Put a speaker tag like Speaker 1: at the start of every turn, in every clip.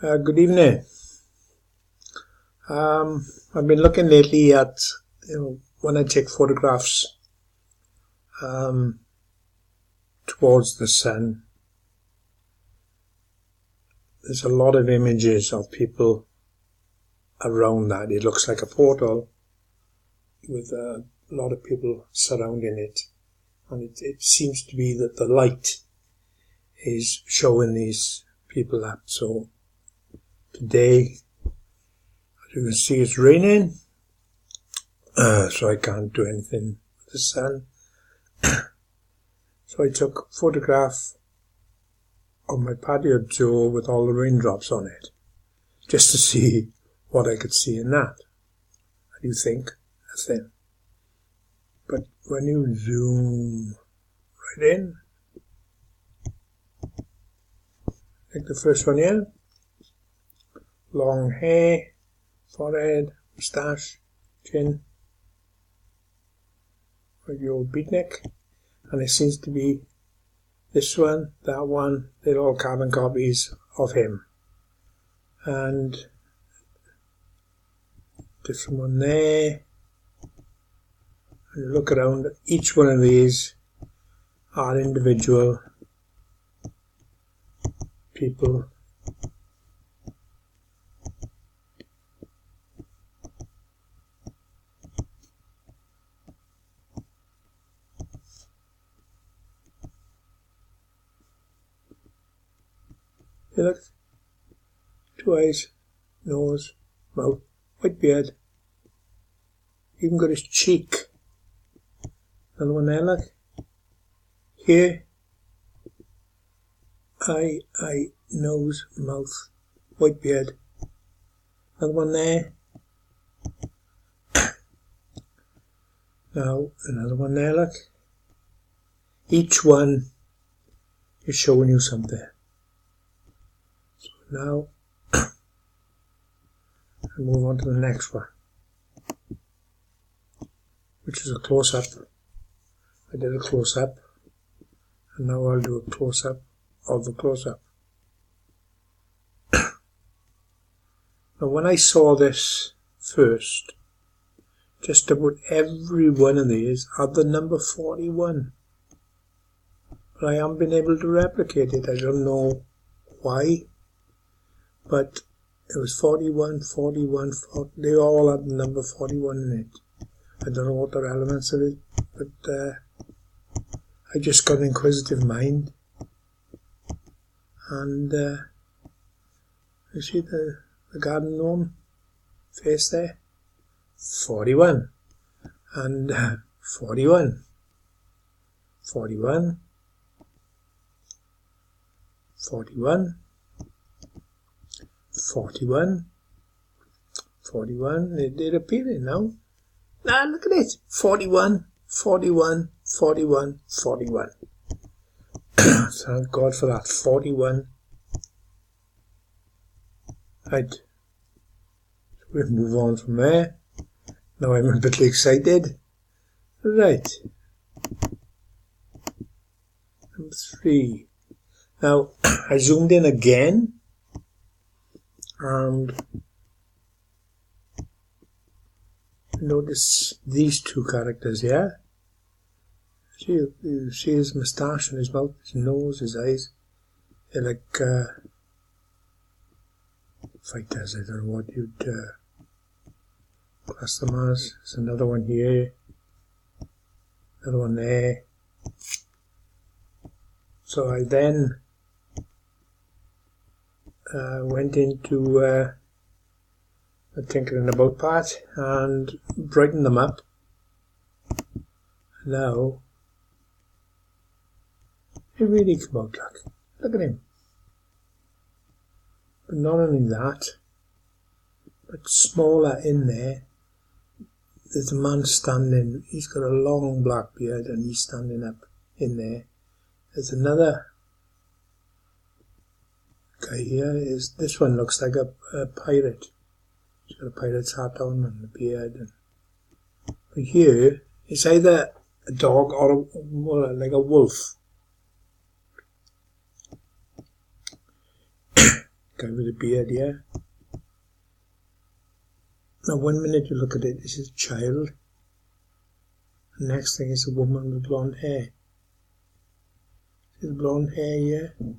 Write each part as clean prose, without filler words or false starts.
Speaker 1: Good evening. I've been looking lately at, when I take photographs towards the sun, there's a lot of images of people around that. It looks like a portal with a lot of people surrounding it, and it seems to be that the light is showing these people up. So today, as you can see, it's raining, so I can't do anything with the sun. So I took a photograph of my patio door with all the raindrops on it, just to see what I could see in that. How do you think? Nothing. But when you zoom right in, like the first one here, long hair, forehead, moustache, chin, like the old beatnik, and it seems to be this one, that one, they're all carbon copies of him. And different one there. And you look around, each one of these are individual people. You look, 2 eyes, nose, mouth, white beard, even got his cheek. Another one there, look. Here, eye, nose, mouth, white beard. Another one there. Now, another one there, look. Each one is showing you something. So now, I'll move on to the next one, which is a close-up. I did a close-up, and now I'll do a close-up of the close-up. Now when I saw this first, just about every one of these had the number 41. But I haven't been able to replicate it. I don't know why, but it was 41, 41, 40. They all had the number 41 in it. I don't know what the elements of it, but I just got an inquisitive mind. And you see the garden gnome face there? 41. And 41. 41. 41. 41. 41. They're appearing now. Now look at it. 41. 41. 41. 41. Thank God for that. 41. Right. We'll move on from there. Now I'm a bit excited. Right. Number 3. Now, I zoomed in again. And notice these two characters here. You see his moustache and his mouth, his nose, his eyes. They're like fighters. I don't know what you'd class them as. There's another one here, another one there. So I then went into the tinkering about part and brightened them up. Now it really come out. Look at him. But not only that, but smaller in there, there's a man standing. He's got a long black beard and he's standing up in there. There's another guy here. This one looks like a pirate. He's got a pirate's hat on and a beard. But here, it's either a dog or like a wolf. guy with a beard, yeah. Now, one minute you look at it, this is a child. The next thing is a woman with blonde hair. See the blonde hair, yeah? The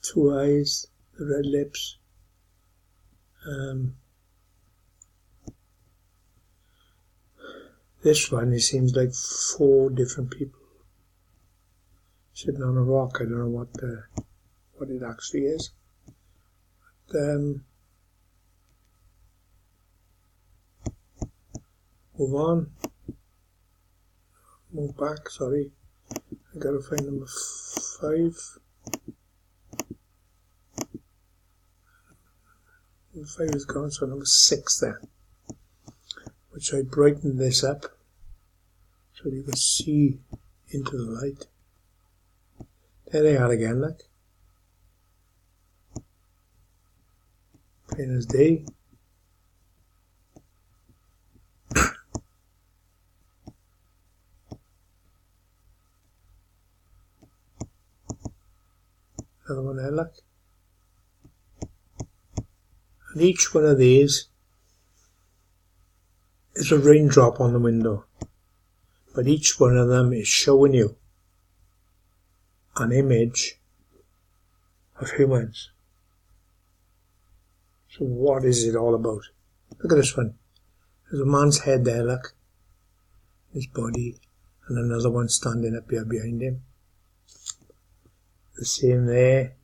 Speaker 1: 2 eyes, the red lips. This one, it seems like 4 different people sitting on a rock. I don't know what it actually is. Move on. Move back, sorry. I gotta find number 5. Number 5 is gone, so number 6 then. Which I brightened this up so you can see into the light. There they are again, look. Plain as day. Another one there, look. And each one of these is a raindrop on the window. But each one of them is showing you an image of humans. So what is it all about? Look at this one. There's a man's head there, look. His body. And another one standing up here behind him. The same there.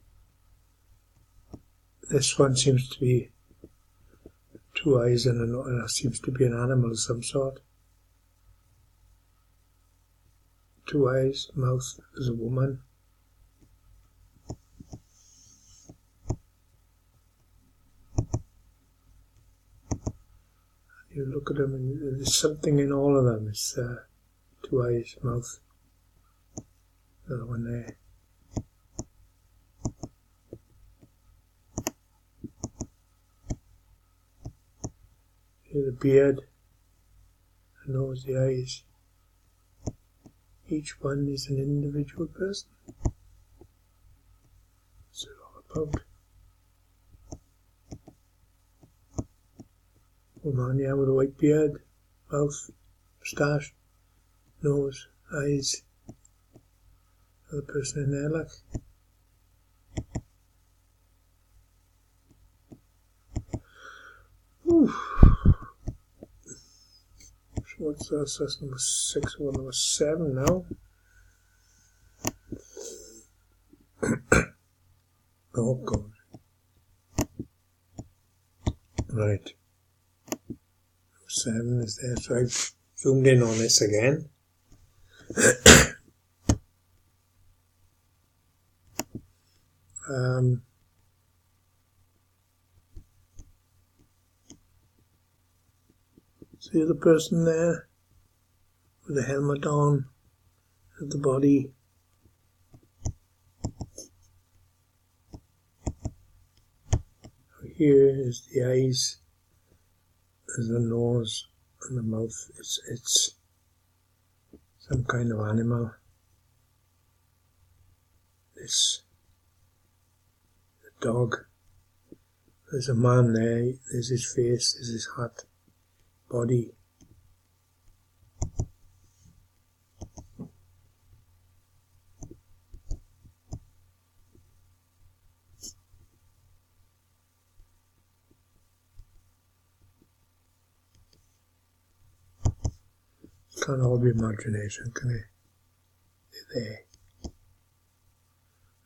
Speaker 1: This one seems to be 2 eyes and another seems to be an animal of some sort. 2 eyes, mouth, there's a woman. You look at them and there's something in all of them. It's 2 eyes, mouth. Another one there. See the beard, the nose, the eyes. Each one is an individual person. What's it all about? Woman, yeah, with a white beard, mouth, moustache, nose, eyes. Another person in there, look. Ooh. So what's this? That's number 6 or number 7 now. Oh God. Right. 7 is there, so I've zoomed in on this again. See the person there with the helmet on at the body. Here is the eyes. There's the nose and the mouth. It's some kind of animal. This the dog. There's a man there. There's his face. There's his hat, body. Can't all be imagination, can it? They're there.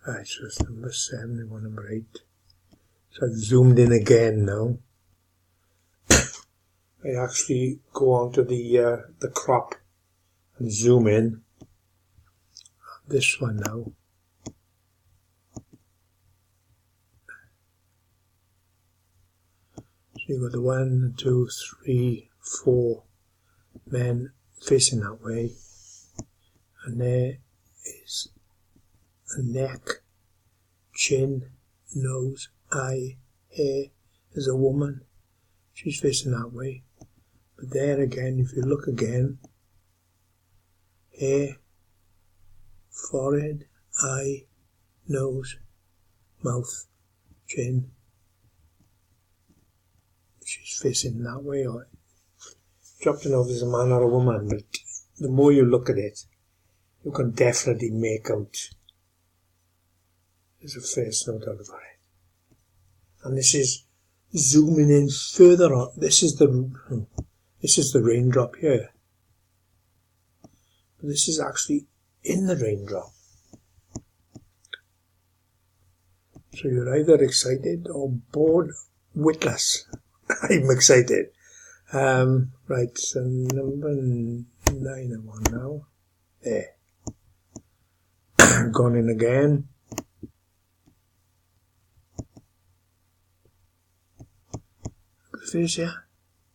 Speaker 1: Right, so it's number 7 and one number 8. So I've zoomed in again now. I actually go onto the crop and zoom in. This one now. So you've got the 1, 2, 3, 4 men facing that way, and there is a neck, chin, nose, eye, hair. There's a woman, she's facing that way, but there again, if you look again, hair, forehead, eye, nose, mouth, chin, facing that way, or dropped in over as a man or a woman, but the more you look at it, you can definitely make out there's a face, no doubt about it. And this is zooming in further on. This is the raindrop here. But this is actually in the raindrop. So you're either excited or bored witless. I'm excited. Right, so number 9 I'm on now. There. Gone in again. The face, yeah.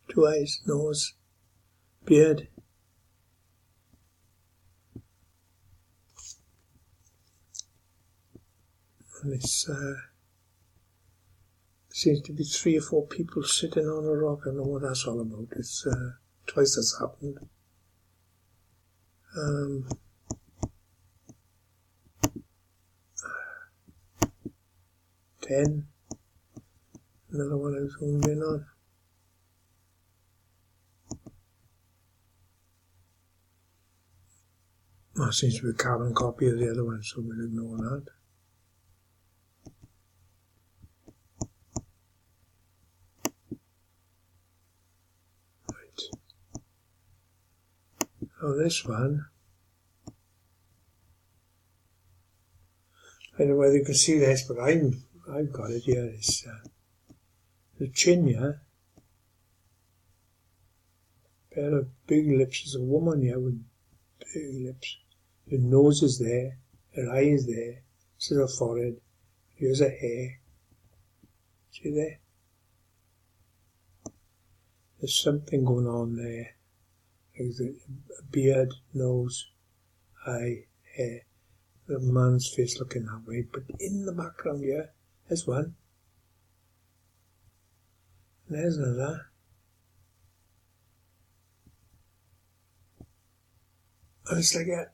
Speaker 1: 2 eyes, nose, beard. And it's seems to be 3 or 4 people sitting on a rock. I don't know what that's all about. It's twice that's happened. 10. Another one I was zoomed in on. Well, it seems to be a carbon copy of the other one, so we'll ignore that. Right. So this one, I don't know whether you can see this, but I've got it here. It's the chin here. Pair of big lips. There's a woman here with big lips. Her nose is there. Her eye is there. This is her forehead. Here's her hair. See there? There's something going on there. There's a beard, nose, eye, hair. The man's face looking that way. But in the background here, there's one. And there's another. And it's like a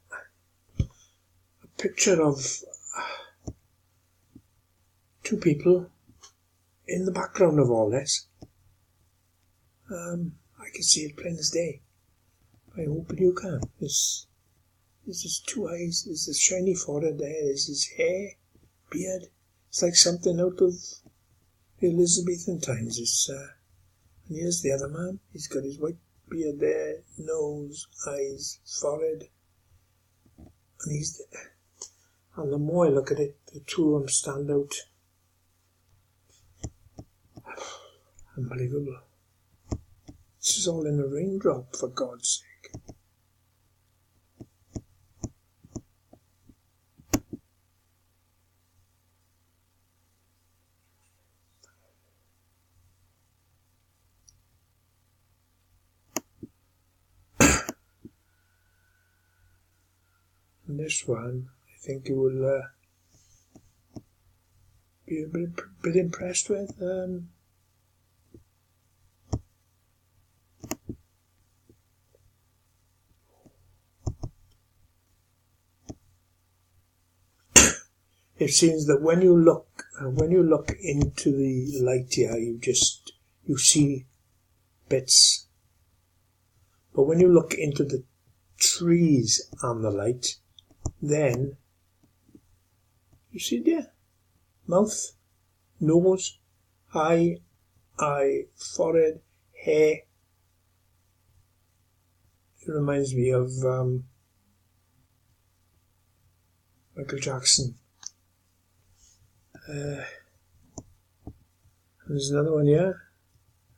Speaker 1: picture of 2 people in the background of all this. I can see it plain as day. I hope you can. There's his 2 eyes, there's his shiny forehead there, there's his hair, beard. It's like something out of the Elizabethan times. And here's the other man. He's got his white beard there, nose, eyes, forehead. And the more I look at it, the 2 of them stand out. Unbelievable. This is all in a raindrop, for God's sake. And this one, I think you will be a bit impressed with. It seems that when you look into the light here, you see bits. But when you look into the trees and the light, then you see there, mouth, nose, eye, forehead, hair. It reminds me of Michael Jackson. And there's another one here.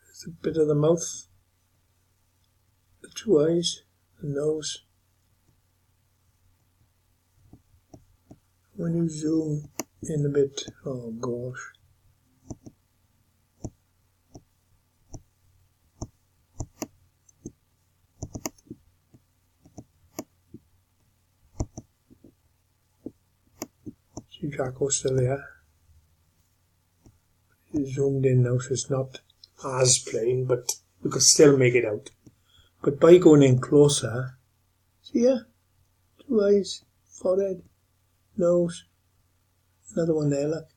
Speaker 1: There's a bit of the mouth, the 2 eyes, the nose. When you zoom in a bit, oh gosh. See Jacko still there. He's zoomed in now, so it's not as plain, but you can still make it out. But by going in closer, see here, 2 eyes, forehead, nose, another one there, look.